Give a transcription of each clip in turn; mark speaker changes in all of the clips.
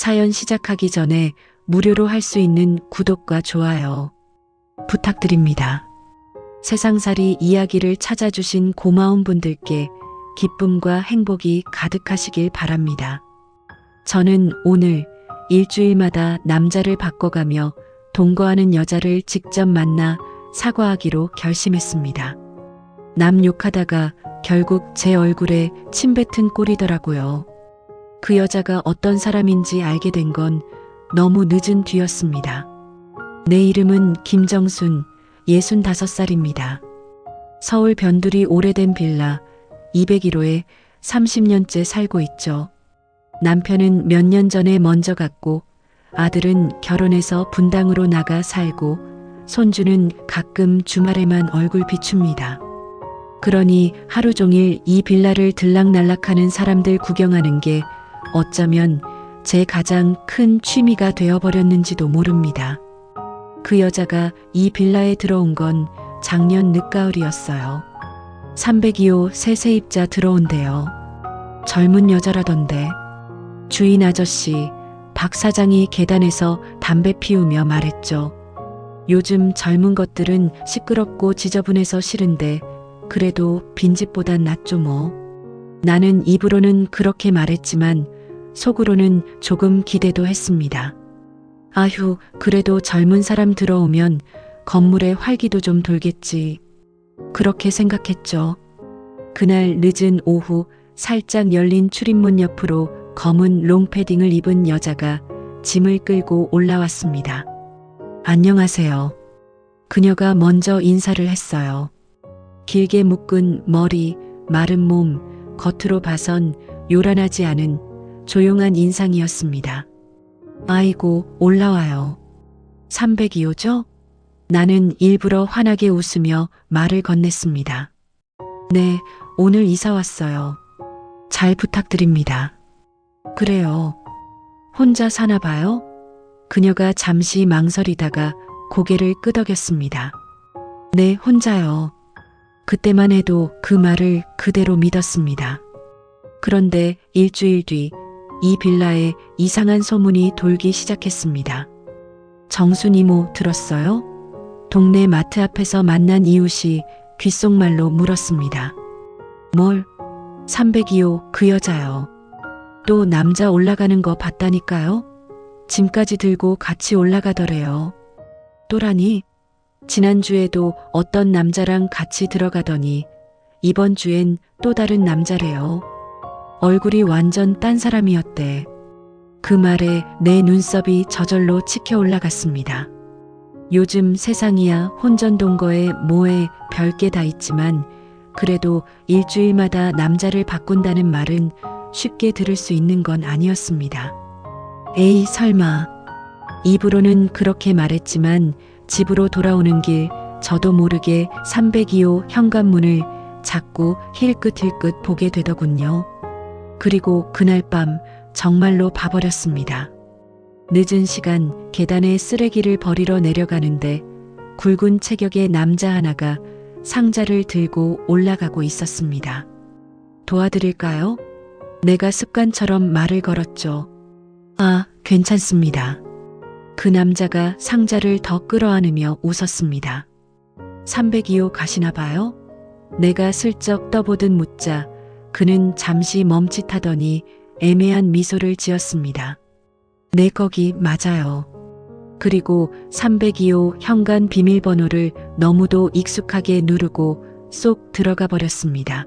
Speaker 1: 사연 시작하기 전에 무료로 할 수 있는 구독과 좋아요 부탁드립니다. 세상살이 이야기를 찾아주신 고마운 분들께 기쁨과 행복이 가득하시길 바랍니다. 저는 오늘 일주일마다 남자를 바꿔가며 동거하는 여자를 직접 만나 사과하기로 결심했습니다. 남 욕하다가 결국 제 얼굴에 침 뱉은 꼴이더라고요. 그 여자가 어떤 사람인지 알게 된 건 너무 늦은 뒤였습니다. 내 이름은 김정순, 65살입니다. 서울 변두리 오래된 빌라 201호에 30년째 살고 있죠. 남편은 몇 년 전에 먼저 갔고 아들은 결혼해서 분당으로 나가 살고 손주는 가끔 주말에만 얼굴 비춥니다. 그러니 하루 종일 이 빌라를 들락날락하는 사람들 구경하는 게 어쩌면 제 가장 큰 취미가 되어버렸는지도 모릅니다. 그 여자가 이 빌라에 들어온 건 작년 늦가을이었어요. 302호 새 세입자 들어온대요. 젊은 여자라던데. 주인 아저씨, 박 사장이 계단에서 담배 피우며 말했죠. 요즘 젊은 것들은 시끄럽고 지저분해서 싫은데 그래도 빈집보단 낫죠 뭐. 나는 입으로는 그렇게 말했지만 속으로는 조금 기대도 했습니다. 아휴, 그래도 젊은 사람 들어오면 건물에 활기도 좀 돌겠지. 그렇게 생각했죠. 그날 늦은 오후 살짝 열린 출입문 옆으로 검은 롱패딩을 입은 여자가 짐을 끌고 올라왔습니다. 안녕하세요. 그녀가 먼저 인사를 했어요. 길게 묶은 머리, 마른 몸, 겉으로 봐선 요란하지 않은 조용한 인상이었습니다. 아이고, 올라와요. 302호죠? 나는 일부러 환하게 웃으며 말을 건넸습니다. 네, 오늘 이사 왔어요. 잘 부탁드립니다. 그래요. 혼자 사나 봐요? 그녀가 잠시 망설이다가 고개를 끄덕였습니다. 네, 혼자요. 그때만 해도 그 말을 그대로 믿었습니다. 그런데 일주일 뒤 이 빌라에 이상한 소문이 돌기 시작했습니다. 정순 이모 들었어요? 동네 마트 앞에서 만난 이웃이 귓속말로 물었습니다. 뭘? 302호 그 여자요. 또 남자 올라가는 거 봤다니까요? 짐까지 들고 같이 올라가더래요. 또라니? 지난주에도 어떤 남자랑 같이 들어가더니 이번 주엔 또 다른 남자래요. 얼굴이 완전 딴 사람이었대. 그 말에 내 눈썹이 저절로 치켜 올라갔습니다. 요즘 세상이야 혼전동거에 뭐에 별게 다 있지만 그래도 일주일마다 남자를 바꾼다는 말은 쉽게 들을 수 있는 건 아니었습니다. 에이 설마. 입으로는 그렇게 말했지만 집으로 돌아오는 길 저도 모르게 302호 현관문을 자꾸 힐끗힐끗 보게 되더군요. 그리고 그날 밤 정말로 봐버렸습니다. 늦은 시간 계단에 쓰레기를 버리러 내려가는데 굵은 체격의 남자 하나가 상자를 들고 올라가고 있었습니다. 도와드릴까요? 내가 습관처럼 말을 걸었죠. 아, 괜찮습니다. 그 남자가 상자를 더 끌어안으며 웃었습니다. 302호 가시나 봐요? 내가 슬쩍 떠보듯 묻자 그는 잠시 멈칫하더니 애매한 미소를 지었습니다. 네, 거기 맞아요. 그리고 302호 현관 비밀번호를 너무도 익숙하게 누르고 쏙 들어가 버렸습니다.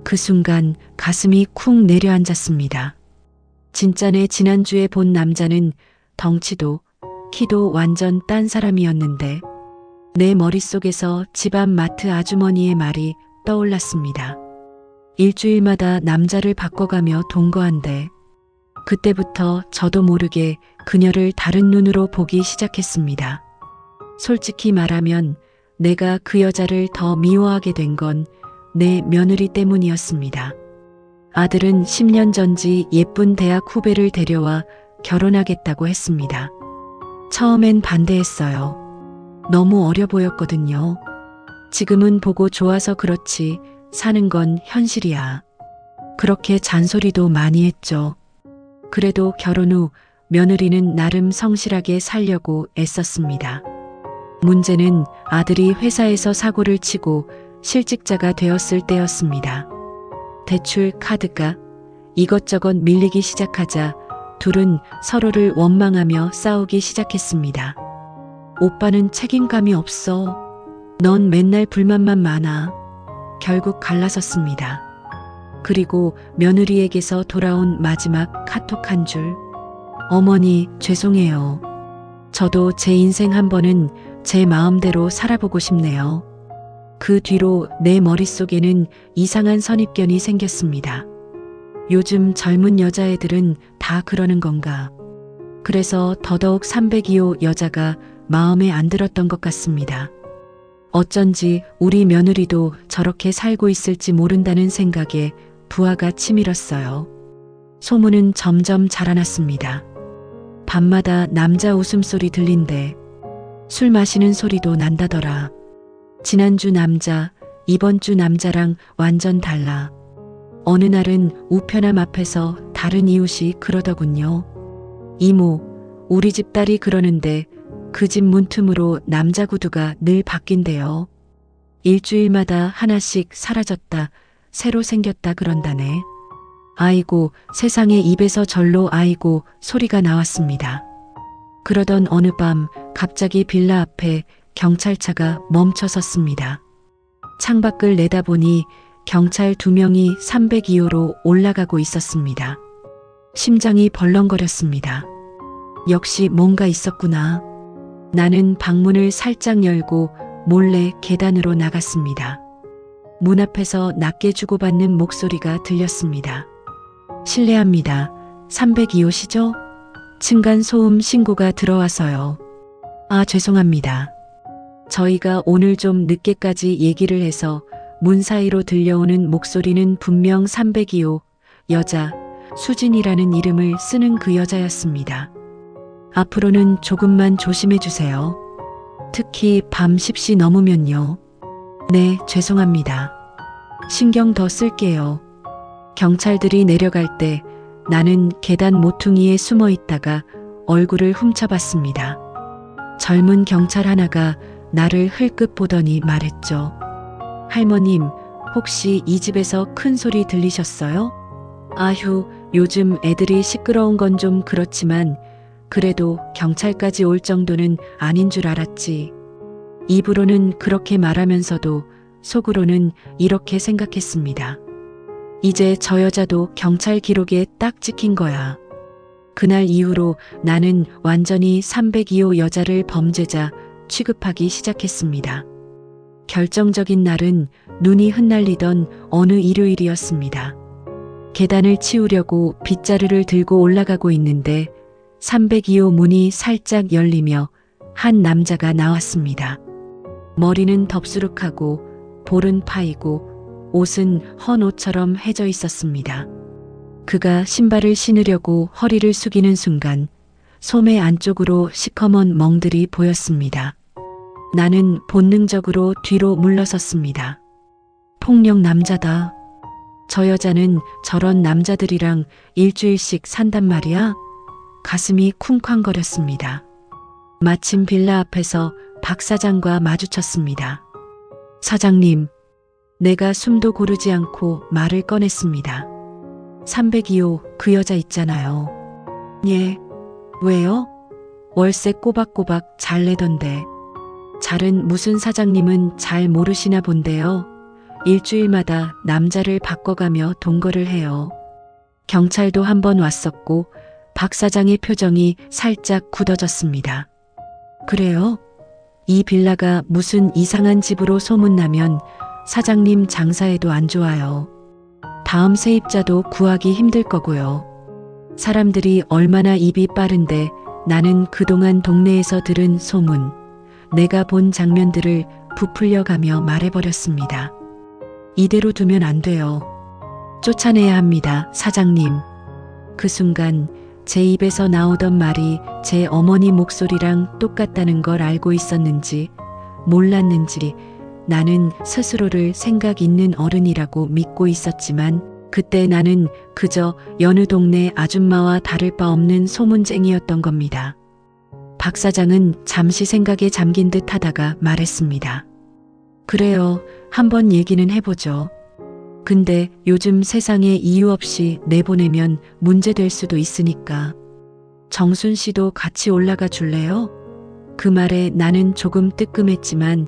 Speaker 1: 그 순간 가슴이 쿵 내려앉았습니다. 진짜네. 지난주에 본 남자는 덩치도 키도 완전 딴 사람이었는데 내 머릿속에서 집 앞 마트 아주머니의 말이 떠올랐습니다. 일주일마다 남자를 바꿔가며 동거한대. 그때부터 저도 모르게 그녀를 다른 눈으로 보기 시작했습니다. 솔직히 말하면 내가 그 여자를 더 미워하게 된 건 내 며느리 때문이었습니다. 아들은 10년 전지 예쁜 대학 후배를 데려와 결혼하겠다고 했습니다. 처음엔 반대했어요. 너무 어려 보였거든요. 지금은 보고 좋아서 그렇지 사는 건 현실이야. 그렇게 잔소리도 많이 했죠. 그래도 결혼 후 며느리는 나름 성실하게 살려고 애썼습니다. 문제는 아들이 회사에서 사고를 치고 실직자가 되었을 때였습니다. 대출, 카드가 이것저것 밀리기 시작하자 둘은 서로를 원망하며 싸우기 시작했습니다. 오빠는 책임감이 없어. 넌 맨날 불만만 많아. 결국 갈라섰습니다. 그리고 며느리에게서 돌아온 마지막 카톡 한 줄. 어머니, 죄송해요. 저도 제 인생 한 번은 제 마음대로 살아보고 싶네요. 그 뒤로 내 머릿속에는 이상한 선입견이 생겼습니다. 요즘 젊은 여자애들은 다 그러는 건가? 그래서 더더욱 302호 여자가 마음에 안 들었던 것 같습니다. 어쩐지 우리 며느리도 저렇게 살고 있을지 모른다는 생각에 부하가 치밀었어요. 소문은 점점 자라났습니다. 밤마다 남자 웃음소리 들린대. 술 마시는 소리도 난다더라. 지난주 남자, 이번 주 남자랑 완전 달라. 어느 날은 우편함 앞에서 다른 이웃이 그러더군요. 이모, 우리 집 딸이 그러는데 그 집 문틈으로 남자 구두가 늘 바뀐대요. 일주일마다 하나씩 사라졌다, 새로 생겼다 그런다네. 아이고, 세상에 입에서 절로 아이고 소리가 나왔습니다. 그러던 어느 밤 갑자기 빌라 앞에 경찰차가 멈춰 섰습니다. 창밖을 내다보니 경찰 2명이 302호로 올라가고 있었습니다. 심장이 벌렁거렸습니다. 역시 뭔가 있었구나. 나는 방문을 살짝 열고 몰래 계단으로 나갔습니다. 문 앞에서 낮게 주고받는 목소리가 들렸습니다. 실례합니다. 302호시죠? 층간소음 신고가 들어와서요. 아, 죄송합니다. 저희가 오늘 좀 늦게까지 얘기를 해서 문 사이로 들려오는 목소리는 분명 302호 여자 수진이라는 이름을 쓰는 그 여자였습니다. 앞으로는 조금만 조심해 주세요. 특히 밤 10시 넘으면요. 네, 죄송합니다. 신경 더 쓸게요. 경찰들이 내려갈 때 나는 계단 모퉁이에 숨어 있다가 얼굴을 훔쳐봤습니다. 젊은 경찰 하나가 나를 흘끗 보더니 말했죠. 할머님, 혹시 이 집에서 큰 소리 들리셨어요? 아휴, 요즘 애들이 시끄러운 건 좀 그렇지만 그래도 경찰까지 올 정도는 아닌 줄 알았지. 입으로는 그렇게 말하면서도 속으로는 이렇게 생각했습니다. 이제 저 여자도 경찰 기록에 딱 찍힌 거야. 그날 이후로 나는 완전히 302호 여자를 범죄자 취급하기 시작했습니다. 결정적인 날은 눈이 흩날리던 어느 일요일이었습니다. 계단을 치우려고 빗자루를 들고 올라가고 있는데 302호 문이 살짝 열리며 한 남자가 나왔습니다. 머리는 덥수룩하고 볼은 파이고 옷은 헌 옷처럼 해져 있었습니다. 그가 신발을 신으려고 허리를 숙이는 순간 소매 안쪽으로 시커먼 멍들이 보였습니다. 나는 본능적으로 뒤로 물러섰습니다. 폭력 남자다. 저 여자는 저런 남자들이랑 일주일씩 산단 말이야? 가슴이 쿵쾅거렸습니다. 마침 빌라 앞에서 박 사장과 마주쳤습니다. 사장님, 내가 숨도 고르지 않고 말을 꺼냈습니다. 302호 그 여자 있잖아요. 예, 왜요? 월세 꼬박꼬박 잘 내던데. 잘은 무슨 사장님은 잘 모르시나 본데요. 일주일마다 남자를 바꿔가며 동거를 해요. 경찰도 한 번 왔었고 박 사장의 표정이 살짝 굳어졌습니다. 그래요? 이 빌라가 무슨 이상한 집으로 소문나면 사장님 장사에도 안 좋아요. 다음 세입자도 구하기 힘들 거고요. 사람들이 얼마나 입이 빠른데 나는 그동안 동네에서 들은 소문, 내가 본 장면들을 부풀려가며 말해버렸습니다. 이대로 두면 안 돼요. 쫓아내야 합니다, 사장님. 그 순간 제 입에서 나오던 말이 제 어머니 목소리랑 똑같다는 걸 알고 있었는지 몰랐는지 나는 스스로를 생각 있는 어른이라고 믿고 있었지만 그때 나는 그저 여느 동네 아줌마와 다를 바 없는 소문쟁이였던 겁니다. 박 사장은 잠시 생각에 잠긴 듯 하다가 말했습니다. 그래요. 한번 얘기는 해보죠. 근데 요즘 세상에 이유 없이 내보내면 문제될 수도 있으니까. 정순 씨도 같이 올라가 줄래요? 그 말에 나는 조금 뜨끔했지만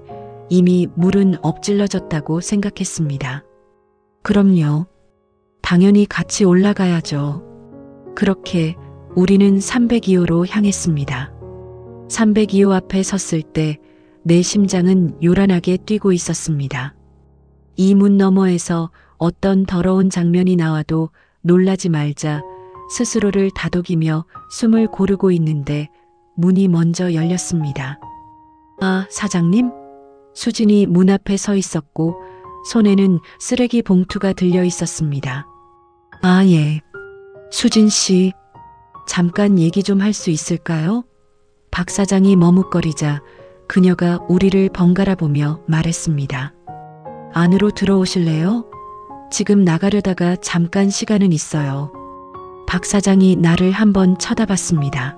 Speaker 1: 이미 물은 엎질러졌다고 생각했습니다. 그럼요. 당연히 같이 올라가야죠. 그렇게 우리는 302호로 향했습니다. 302호 앞에 섰을 때 내 심장은 요란하게 뛰고 있었습니다. 이 문 너머에서 어떤 더러운 장면이 나와도 놀라지 말자 스스로를 다독이며 숨을 고르고 있는데 문이 먼저 열렸습니다. 아, 사장님? 수진이 문 앞에 서 있었고 손에는 쓰레기 봉투가 들려 있었습니다. 아, 예. 수진 씨, 잠깐 얘기 좀 할 수 있을까요? 박 사장이 머뭇거리자 그녀가 우리를 번갈아 보며 말했습니다. 안으로 들어오실래요? 지금 나가려다가 잠깐 시간은 있어요. 박 사장이 나를 한번 쳐다봤습니다.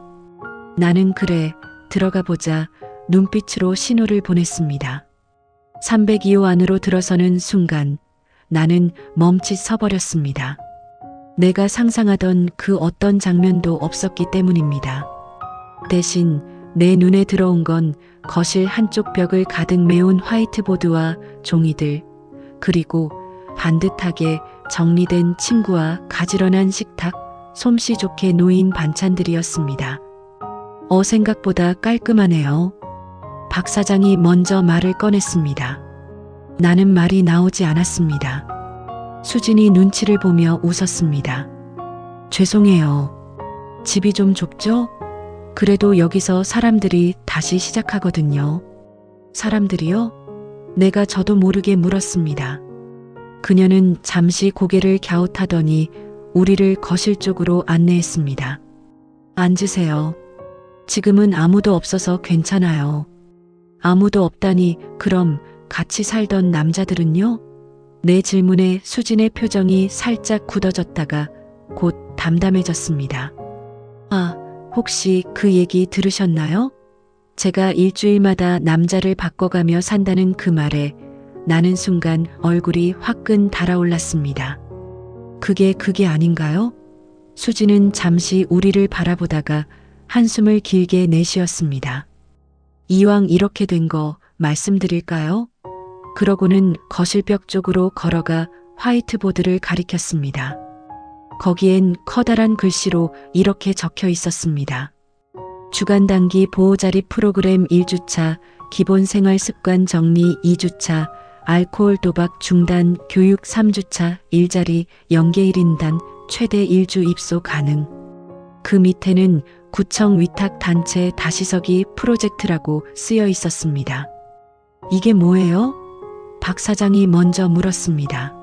Speaker 1: 나는 그래, 들어가 보자 눈빛으로 신호를 보냈습니다. 302호 안으로 들어서는 순간 나는 멈칫 서버렸습니다. 내가 상상하던 그 어떤 장면도 없었기 때문입니다. 대신 내 눈에 들어온 건 거실 한쪽 벽을 가득 메운 화이트보드와 종이들, 그리고 반듯하게 정리된 침구와 가지런한 식탁, 솜씨 좋게 놓인 반찬들이었습니다. 생각보다 깔끔하네요. 박 사장이 먼저 말을 꺼냈습니다. 나는 말이 나오지 않았습니다. 수진이 눈치를 보며 웃었습니다. 죄송해요. 집이 좀 좁죠? 그래도 여기서 사람들이 다시 시작하거든요. 사람들이요? 내가 저도 모르게 물었습니다. 그녀는 잠시 고개를 갸웃하더니 우리를 거실 쪽으로 안내했습니다. 앉으세요. 지금은 아무도 없어서 괜찮아요. 아무도 없다니 그럼 같이 살던 남자들은요? 내 질문에 수진의 표정이 살짝 굳어졌다가 곧 담담해졌습니다. 아, 혹시 그 얘기 들으셨나요? 제가 일주일마다 남자를 바꿔가며 산다는 그 말에 나는 순간 얼굴이 화끈 달아올랐습니다. 그게 아닌가요? 수진은 잠시 우리를 바라보다가 한숨을 길게 내쉬었습니다. 이왕 이렇게 된 거 말씀드릴까요? 그러고는 거실벽 쪽으로 걸어가 화이트보드를 가리켰습니다. 거기엔 커다란 글씨로 이렇게 적혀 있었습니다. 주간단기 보호자립 프로그램 1주차, 기본생활습관 정리 2주차, 알코올 도박 중단 교육 3주차, 일자리 연계 1인단 최대 1주 입소 가능. 그 밑에는 구청 위탁 단체 다시서기 프로젝트라고 쓰여 있었습니다. 이게 뭐예요? 박 사장이 먼저 물었습니다.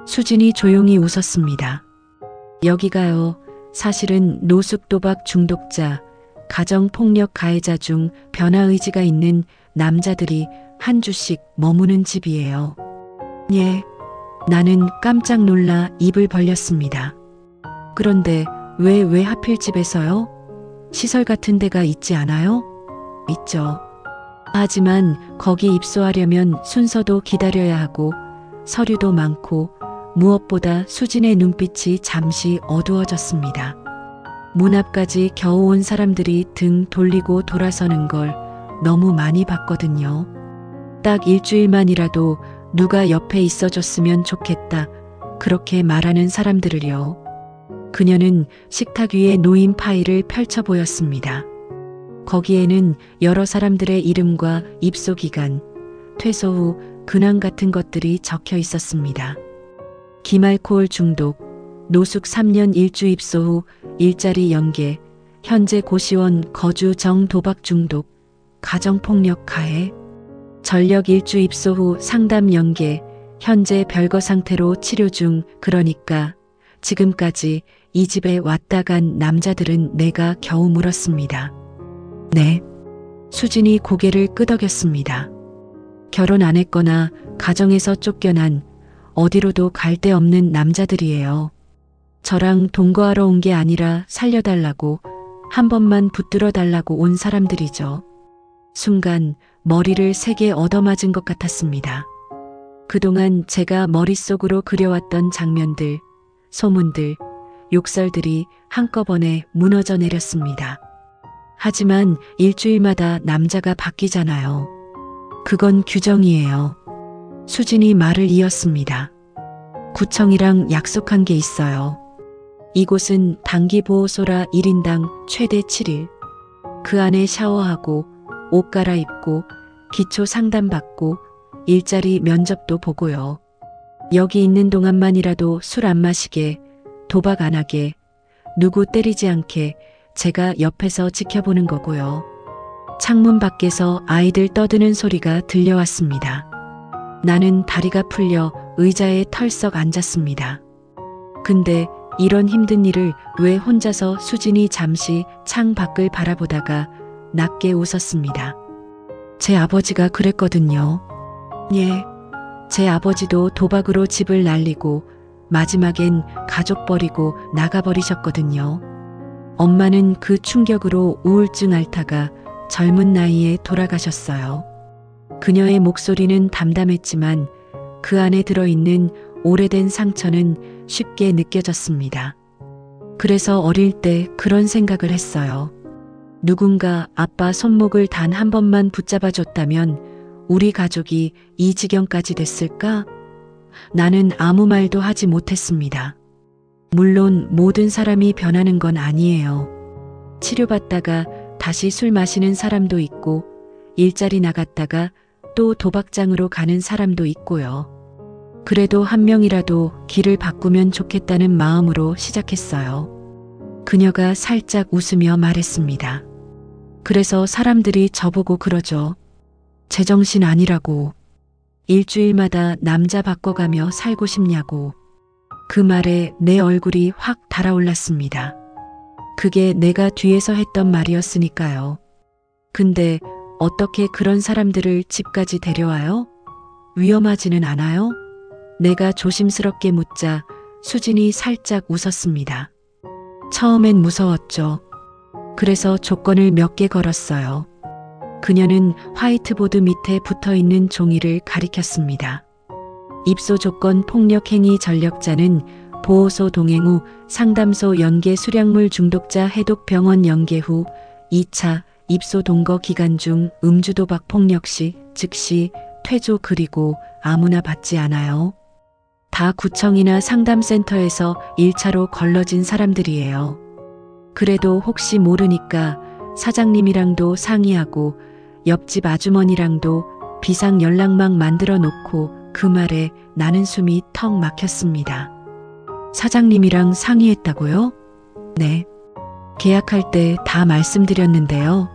Speaker 1: 수진이 조용히 웃었습니다. 여기가요. 사실은 노숙도박 중독자, 가정폭력 가해자 중 변화의지가 있는 남자들이 한 주씩 머무는 집이에요. 예. 나는 깜짝 놀라 입을 벌렸습니다. 그런데 왜 하필 집에서요? 시설 같은 데가 있지 않아요? 있죠. 하지만 거기 입소하려면 순서도 기다려야 하고 서류도 많고 무엇보다 수진의 눈빛이 잠시 어두워졌습니다. 문 앞까지 겨우 온 사람들이 등 돌리고 돌아서는 걸 너무 많이 봤거든요. 딱 일주일만이라도 누가 옆에 있어줬으면 좋겠다. 그렇게 말하는 사람들을요. 그녀는 식탁 위에 놓인 파일을 펼쳐 보였습니다. 거기에는 여러 사람들의 이름과 입소 기간, 퇴소 후 근황 같은 것들이 적혀 있었습니다. 김알코올 중독, 노숙 3년 일주 입소 후 일자리 연계, 현재 고시원 거주 정 도박 중독, 가정폭력 가해, 전력 일주 입소 후 상담 연계, 현재 별거 상태로 치료 중. 그러니까 지금까지 이 집에 왔다 간 남자들은 내가 겨우 물었습니다. 네. 수진이 고개를 끄덕였습니다. 결혼 안 했거나 가정에서 쫓겨난 어디로도 갈 데 없는 남자들이에요. 저랑 동거하러 온 게 아니라 살려달라고, 한 번만 붙들어 달라고 온 사람들이죠. 순간 머리를 세게 얻어맞은 것 같았습니다. 그동안 제가 머릿속으로 그려왔던 장면들, 소문들, 욕설들이 한꺼번에 무너져 내렸습니다. 하지만 일주일마다 남자가 바뀌잖아요. 그건 규정이에요. 수진이 말을 이었습니다. 구청이랑 약속한 게 있어요. 이곳은 단기보호소라 1인당 최대 7일. 그 안에 샤워하고 옷 갈아입고 기초 상담받고 일자리 면접도 보고요. 여기 있는 동안만이라도 술 안 마시게, 도박 안 하게, 누구 때리지 않게 제가 옆에서 지켜보는 거고요. 창문 밖에서 아이들 떠드는 소리가 들려왔습니다. 나는 다리가 풀려 의자에 털썩 앉았습니다. 근데 이런 힘든 일을 왜 혼자서 수진이 잠시 창 밖을 바라보다가 낮게 웃었습니다. 제 아버지가 그랬거든요. 예, 제 아버지도 도박으로 집을 날리고 마지막엔 가족 버리고 나가버리셨거든요. 엄마는 그 충격으로 우울증 앓다가 젊은 나이에 돌아가셨어요. 그녀의 목소리는 담담했지만 그 안에 들어있는 오래된 상처는 쉽게 느껴졌습니다. 그래서 어릴 때 그런 생각을 했어요. 누군가 아빠 손목을 단 한 번만 붙잡아 줬다면 우리 가족이 이 지경까지 됐을까? 나는 아무 말도 하지 못했습니다. 물론 모든 사람이 변하는 건 아니에요. 치료받다가 다시 술 마시는 사람도 있고 일자리 나갔다가 또 도박장으로 가는 사람도 있고요. 그래도 한 명이라도 길을 바꾸면 좋겠다는 마음으로 시작했어요. 그녀가 살짝 웃으며 말했습니다. 그래서 사람들이 저보고 그러죠. 제정신 아니라고. 일주일마다 남자 바꿔가며 살고 싶냐고. 그 말에 내 얼굴이 확 달아올랐습니다. 그게 내가 뒤에서 했던 말이었으니까요. 근데 어떻게 그런 사람들을 집까지 데려와요? 위험하지는 않아요? 내가 조심스럽게 묻자 수진이 살짝 웃었습니다. 처음엔 무서웠죠. 그래서 조건을 몇 개 걸었어요. 그녀는 화이트보드 밑에 붙어있는 종이를 가리켰습니다. 입소 조건 폭력행위 전력자는 보호소 동행 후 상담소 연계 수량물 중독자 해독 병원 연계 후 2차 입소 동거 기간 중 음주도박 폭력 시 즉시 퇴조 그리고 아무나 받지 않아요. 다 구청이나 상담센터에서 1차로 걸러진 사람들이에요. 그래도 혹시 모르니까 사장님이랑도 상의하고 옆집 아주머니랑도 비상 연락망 만들어 놓고 그 말에 나는 숨이 턱 막혔습니다. 사장님이랑 상의했다고요? 네. 계약할 때 다 말씀드렸는데요.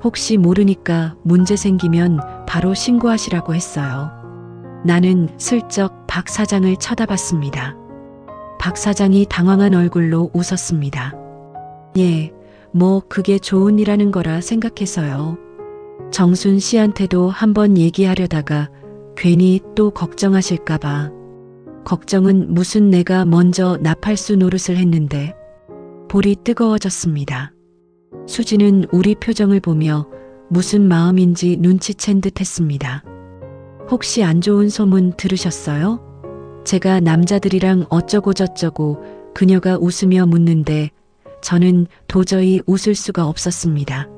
Speaker 1: 혹시 모르니까 문제 생기면 바로 신고하시라고 했어요. 나는 슬쩍 박 사장을 쳐다봤습니다. 박 사장이 당황한 얼굴로 웃었습니다. 예, 뭐 그게 좋은 일하는 거라 생각해서요. 정순 씨한테도 한번 얘기하려다가 괜히 또 걱정하실까봐. 걱정은 무슨 내가 먼저 나팔수 노릇을 했는데. 볼이 뜨거워졌습니다. 수지는 우리 표정을 보며 무슨 마음인지 눈치챈 듯 했습니다. 혹시 안 좋은 소문 들으셨어요? 제가 남자들이랑 어쩌고 저쩌고 그녀가 웃으며 묻는데 저는 도저히 웃을 수가 없었습니다.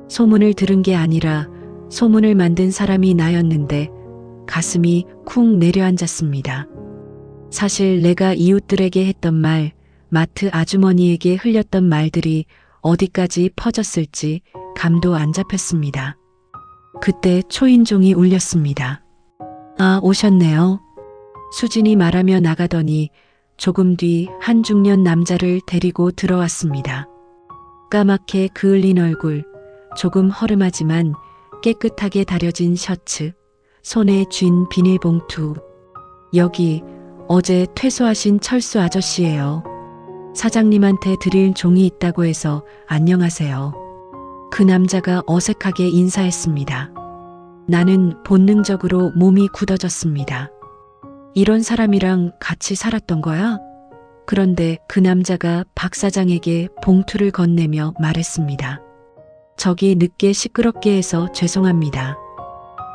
Speaker 1: 소문을 들은 게 아니라 소문을 만든 사람이 나였는데 가슴이 쿵 내려앉았습니다. 사실 내가 이웃들에게 했던 말, 마트 아주머니에게 흘렸던 말들이 어디까지 퍼졌을지 감도 안 잡혔습니다. 그때 초인종이 울렸습니다. 아, 오셨네요. 수진이 말하며 나가더니 조금 뒤 한 중년 남자를 데리고 들어왔습니다. 까맣게 그을린 얼굴, 조금 허름하지만 깨끗하게 다려진 셔츠, 손에 쥔 비닐봉투. 여기 어제 퇴소하신 철수 아저씨예요. 사장님한테 드릴 종이 있다고 해서 안녕하세요. 그 남자가 어색하게 인사했습니다. 나는 본능적으로 몸이 굳어졌습니다. 이런 사람이랑 같이 살았던 거야? 그런데 그 남자가 박 사장에게 봉투를 건네며 말했습니다. 저기 늦게 시끄럽게 해서 죄송합니다.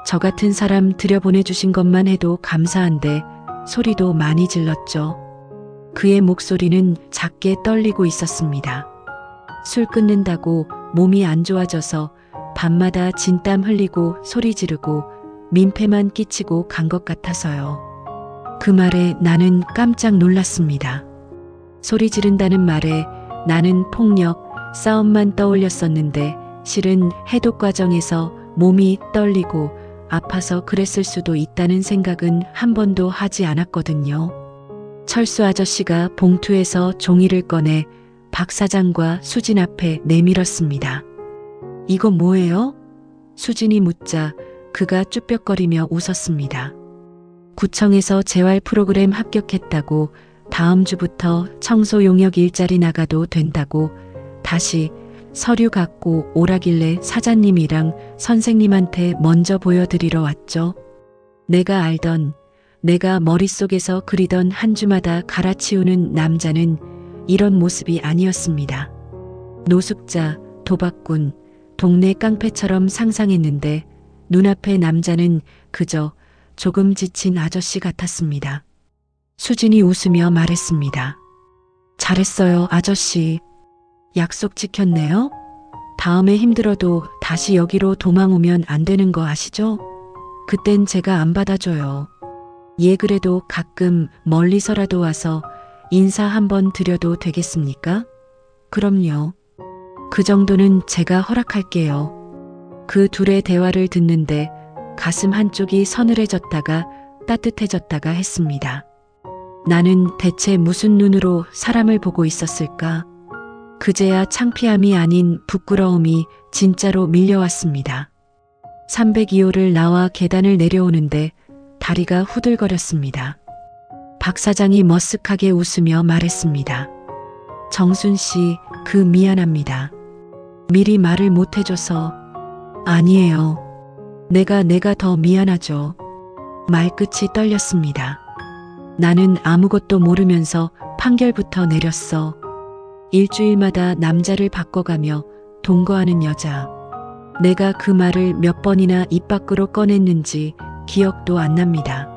Speaker 1: 저 같은 사람 들여보내주신 것만 해도 감사한데 소리도 많이 질렀죠. 그의 목소리는 작게 떨리고 있었습니다. 술 끊는다고 몸이 안 좋아져서 밤마다 진땀 흘리고 소리 지르고 민폐만 끼치고 간 것 같아서요. 그 말에 나는 깜짝 놀랐습니다. 소리 지른다는 말에 나는 폭력, 싸움만 떠올렸었는데 실은 해독 과정에서 몸이 떨리고 아파서 그랬을 수도 있다는 생각은 한 번도 하지 않았거든요. 철수 아저씨가 봉투에서 종이를 꺼내 박 사장과 수진 앞에 내밀었습니다. 이거 뭐예요? 수진이 묻자 그가 쭈뼛거리며 웃었습니다. 구청에서 재활 프로그램 합격했다고 다음 주부터 청소 용역 일자리 나가도 된다고 다시 서류 갖고 오라길래 사장님이랑 선생님한테 먼저 보여드리러 왔죠. 내가 알던, 내가 머릿속에서 그리던 한 주마다 갈아치우는 남자는 이런 모습이 아니었습니다. 노숙자, 도박꾼, 동네 깡패처럼 상상했는데 눈앞의 남자는 그저 조금 지친 아저씨 같았습니다. 수진이 웃으며 말했습니다. 잘했어요, 아저씨. 약속 지켰네요. 다음에 힘들어도 다시 여기로 도망 오면 안 되는 거 아시죠? 그땐 제가 안 받아줘요. 예, 그래도 가끔 멀리서라도 와서 인사 한번 드려도 되겠습니까? 그럼요. 그 정도는 제가 허락할게요. 그 둘의 대화를 듣는데 가슴 한쪽이 서늘해졌다가 따뜻해졌다가 했습니다. 나는 대체 무슨 눈으로 사람을 보고 있었을까? 그제야 창피함이 아닌 부끄러움이 진짜로 밀려왔습니다. 302호를 나와 계단을 내려오는데 다리가 후들거렸습니다. 박 사장이 머쓱하게 웃으며 말했습니다. 정순 씨, 미안합니다. 미리 말을 못해줘서. 아니에요. 내가 더 미안하죠. 말끝이 떨렸습니다. 나는 아무것도 모르면서 판결부터 내렸어. 일주일마다 남자를 바꿔가며 동거하는 여자. 내가 그 말을 몇 번이나 입 밖으로 꺼냈는지 기억도 안 납니다.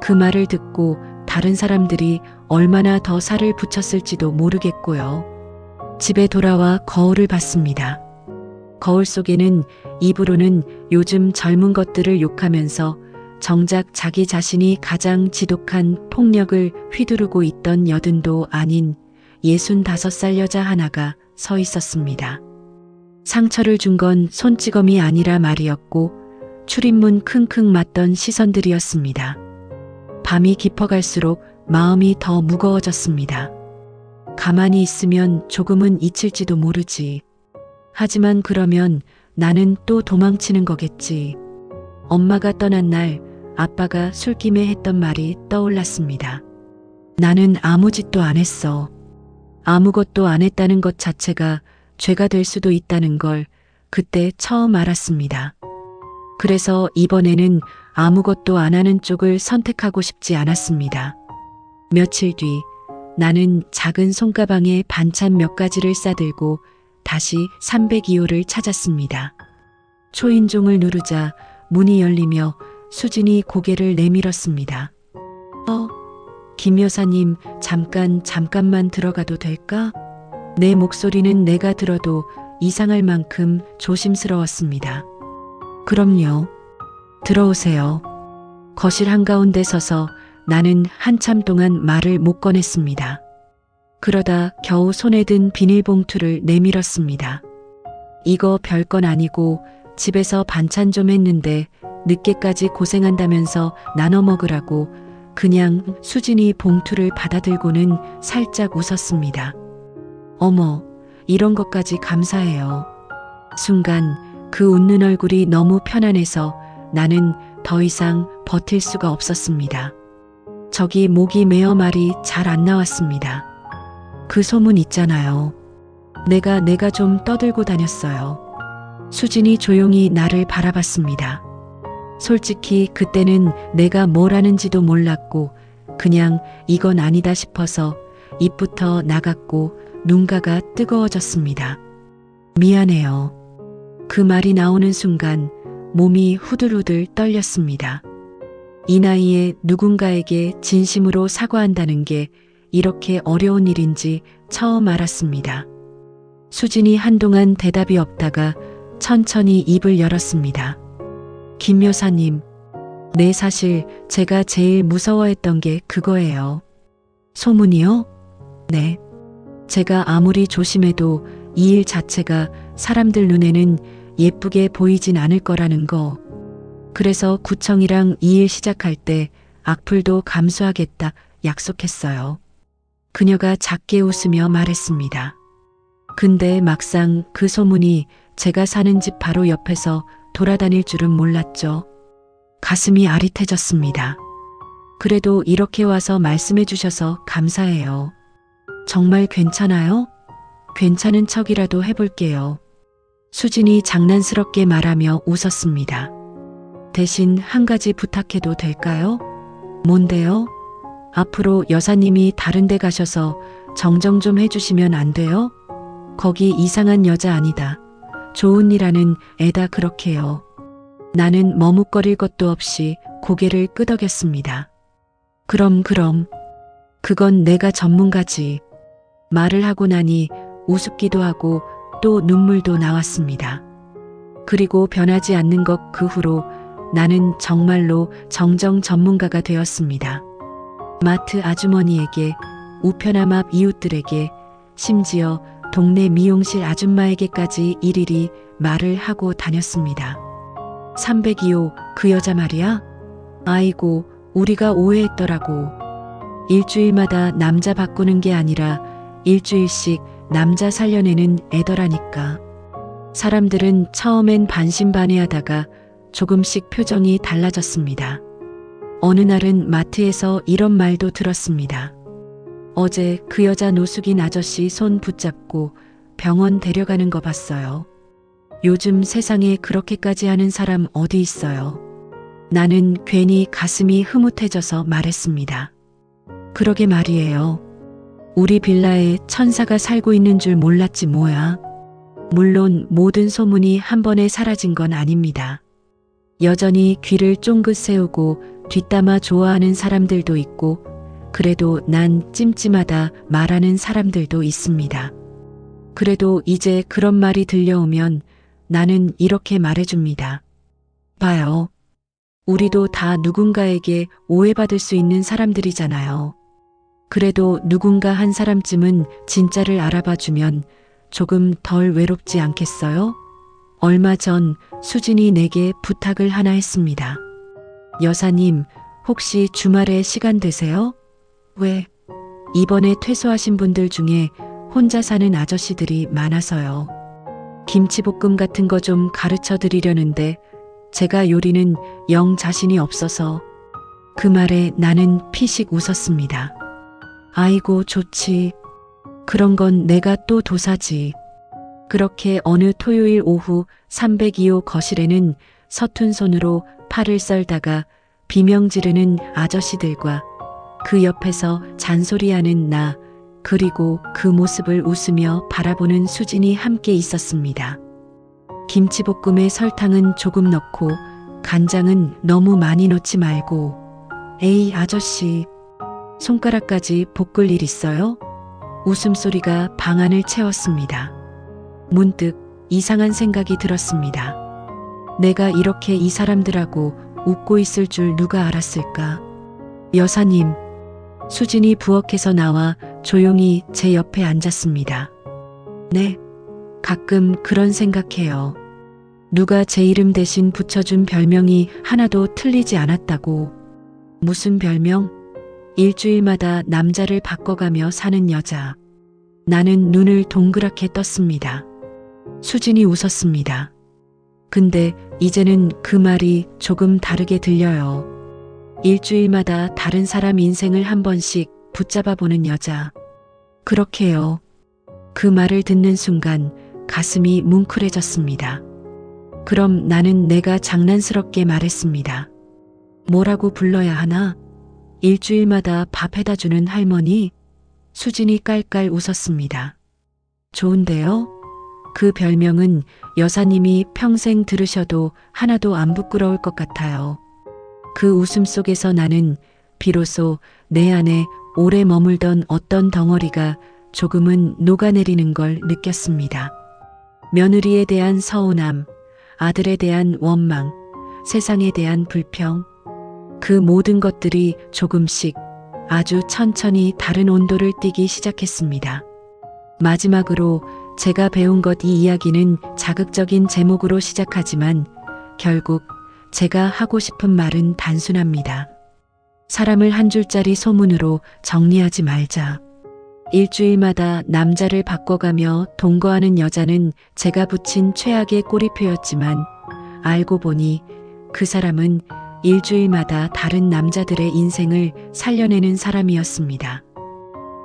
Speaker 1: 그 말을 듣고 다른 사람들이 얼마나 더 살을 붙였을지도 모르겠고요. 집에 돌아와 거울을 봤습니다. 거울 속에는 입으로는 요즘 젊은 것들을 욕하면서 정작 자기 자신이 가장 지독한 폭력을 휘두르고 있던 여든도 아닌 65살 여자 하나가 서 있었습니다. 상처를 준 건 손찌검이 아니라 말이었고 출입문 킁킁 맞던 시선들이었습니다. 밤이 깊어갈수록 마음이 더 무거워졌습니다. 가만히 있으면 조금은 잊힐지도 모르지. 하지만 그러면 나는 또 도망치는 거겠지. 엄마가 떠난 날 아빠가 술김에 했던 말이 떠올랐습니다. 나는 아무 짓도 안 했어. 아무것도 안 했다는 것 자체가 죄가 될 수도 있다는 걸 그때 처음 알았습니다. 그래서 이번에는 아무것도 안 하는 쪽을 선택하고 싶지 않았습니다. 며칠 뒤 나는 작은 손가방에 반찬 몇 가지를 싸들고 다시 302호를 찾았습니다. 초인종을 누르자 문이 열리며 수진이 고개를 내밀었습니다. 김 여사님, 잠깐만 들어가도 될까? 내 목소리는 내가 들어도 이상할 만큼 조심스러웠습니다. 그럼요. 들어오세요. 거실 한가운데 서서 나는 한참 동안 말을 못 꺼냈습니다. 그러다 겨우 손에 든 비닐봉투를 내밀었습니다. 이거 별건 아니고 집에서 반찬 좀 했는데 늦게까지 고생한다면서 나눠 먹으라고. 그냥. 수진이 봉투를 받아들고는 살짝 웃었습니다. 어머, 이런 것까지 감사해요. 순간 그 웃는 얼굴이 너무 편안해서 나는 더 이상 버틸 수가 없었습니다. 저기 목이 메어 말이 잘 안 나왔습니다. 그 소문 있잖아요. 내가 좀 떠들고 다녔어요. 수진이 조용히 나를 바라봤습니다. 솔직히 그때는 내가 뭘 하는지도 몰랐고 그냥 이건 아니다 싶어서 입부터 나갔고 눈가가 뜨거워졌습니다. 미안해요. 그 말이 나오는 순간 몸이 후들후들 떨렸습니다. 이 나이에 누군가에게 진심으로 사과한다는 게 이렇게 어려운 일인지 처음 알았습니다. 수진이 한동안 대답이 없다가 천천히 입을 열었습니다. 김 여사님, 네, 사실 제가 제일 무서워했던 게 그거예요. 소문이요? 네. 제가 아무리 조심해도 이 일 자체가 사람들 눈에는 예쁘게 보이진 않을 거라는 거. 그래서 구청이랑 이 일 시작할 때 악플도 감수하겠다 약속했어요. 그녀가 작게 웃으며 말했습니다. 근데 막상 그 소문이 제가 사는 집 바로 옆에서 돌아다닐 줄은 몰랐죠. 가슴이 아릿해졌습니다. 그래도 이렇게 와서 말씀해 주셔서 감사해요. 정말 괜찮아요? 괜찮은 척이라도 해볼게요. 수진이 장난스럽게 말하며 웃었습니다. 대신 한 가지 부탁해도 될까요? 뭔데요? 앞으로 여사님이 다른 데 가셔서 정정 좀 해주시면 안 돼요? 거기 이상한 여자 아니다. 좋은 일 하는 애다 그렇게요. 나는 머뭇거릴 것도 없이 고개를 끄덕였습니다. 그럼. 그건 내가 전문가지. 말을 하고 나니 우습기도 하고 또 눈물도 나왔습니다. 그리고 변하지 않는 것 그 후로 나는 정말로 정정 전문가가 되었습니다. 마트 아주머니에게, 우편함 앞 이웃들에게, 심지어 동네 미용실 아줌마에게까지 일일이 말을 하고 다녔습니다. 302호 그 여자 말이야? 아이고, 우리가 오해했더라고. 일주일마다 남자 바꾸는 게 아니라 일주일씩 남자 살려내는 애더라니까. 사람들은 처음엔 반신반의하다가 조금씩 표정이 달라졌습니다. 어느 날은 마트에서 이런 말도 들었습니다. 어제 그 여자 노숙인 아저씨 손 붙잡고 병원 데려가는 거 봤어요. 요즘 세상에 그렇게까지 하는 사람 어디 있어요? 나는 괜히 가슴이 흐뭇해져서 말했습니다. 그러게 말이에요. 우리 빌라에 천사가 살고 있는 줄 몰랐지 뭐야. 물론 모든 소문이 한 번에 사라진 건 아닙니다. 여전히 귀를 쫑긋 세우고 뒷담화 좋아하는 사람들도 있고 그래도 난 찜찜하다 말하는 사람들도 있습니다. 그래도 이제 그런 말이 들려오면 나는 이렇게 말해줍니다. 봐요. 우리도 다 누군가에게 오해받을 수 있는 사람들이잖아요. 그래도 누군가 한 사람쯤은 진짜를 알아봐주면 조금 덜 외롭지 않겠어요? 얼마 전 수진이 내게 부탁을 하나 했습니다. 여사님, 혹시 주말에 시간 되세요? 왜? 이번에 퇴소하신 분들 중에 혼자 사는 아저씨들이 많아서요. 김치볶음 같은 거 좀 가르쳐 드리려는데 제가 요리는 영 자신이 없어서. 그 말에 나는 피식 웃었습니다. 아이고 좋지. 그런 건 내가 또 도사지. 그렇게 어느 토요일 오후 302호 거실에는 서툰 손으로 팔을 썰다가 비명 지르는 아저씨들과 그 옆에서 잔소리하는 나, 그리고 그 모습을 웃으며 바라보는 수진이 함께 있었습니다. 김치볶음에 설탕은 조금 넣고 간장은 너무 많이 넣지 말고. 에이 아저씨, 손가락까지 볶을 일 있어요? 웃음소리가 방 안을 채웠습니다. 문득 이상한 생각이 들었습니다. 내가 이렇게 이 사람들하고 웃고 있을 줄 누가 알았을까? 여사님, 수진이 부엌에서 나와 조용히 제 옆에 앉았습니다. 네, 가끔 그런 생각해요. 누가 제 이름 대신 붙여준 별명이 하나도 틀리지 않았다고. 무슨 별명? 일주일마다 남자를 바꿔가며 사는 여자. 나는 눈을 동그랗게 떴습니다. 수진이 웃었습니다. 근데 이제는 그 말이 조금 다르게 들려요. 일주일마다 다른 사람 인생을 한 번씩 붙잡아 보는 여자. 그렇게요. 그 말을 듣는 순간 가슴이 뭉클해졌습니다. 그럼 나는 내가 장난스럽게 말했습니다. 뭐라고 불러야 하나? 일주일마다 밥 해다 주는 할머니? 수진이 깔깔 웃었습니다. 좋은데요? 그 별명은 여사님이 평생 들으셔도 하나도 안 부끄러울 것 같아요. 그 웃음 속에서 나는 비로소 내 안에 오래 머물던 어떤 덩어리가 조금은 녹아내리는 걸 느꼈습니다. 며느리에 대한 서운함, 아들에 대한 원망, 세상에 대한 불평, 그 모든 것들이 조금씩 아주 천천히 다른 온도를 띠기 시작했습니다. 마지막으로 제가 배운 것 이 이야기는 자극적인 제목으로 시작하지만 결국 제가 하고 싶은 말은 단순합니다. 사람을 한 줄짜리 소문으로 정리하지 말자. 일주일마다 남자를 바꿔가며 동거하는 여자는 제가 붙인 최악의 꼬리표였지만 알고 보니 그 사람은 일주일마다 다른 남자들의 인생을 살려내는 사람이었습니다.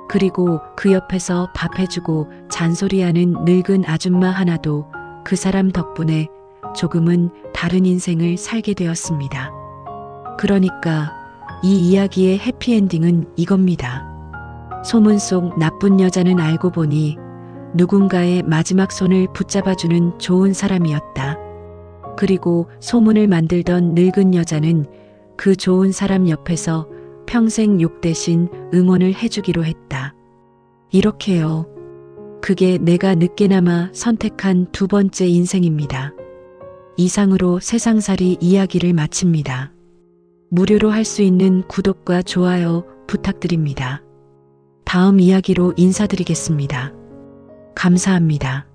Speaker 1: 그리고 그 옆에서 밥해주고 잔소리하는 늙은 아줌마 하나도 그 사람 덕분에 조금은 다른 인생을 살게 되었습니다. 그러니까 이 이야기의 해피엔딩은 이겁니다. 소문 속 나쁜 여자는 알고 보니 누군가의 마지막 손을 붙잡아주는 좋은 사람이었다. 그리고 소문을 만들던 늙은 여자는 그 좋은 사람 옆에서 평생 욕 대신 응원을 해주기로 했다. 이렇게요. 그게 내가 늦게나마 선택한 두 번째 인생입니다. 이상으로 세상살이 이야기를 마칩니다. 무료로 할 수 있는 구독과 좋아요 부탁드립니다. 다음 이야기로 인사드리겠습니다. 감사합니다.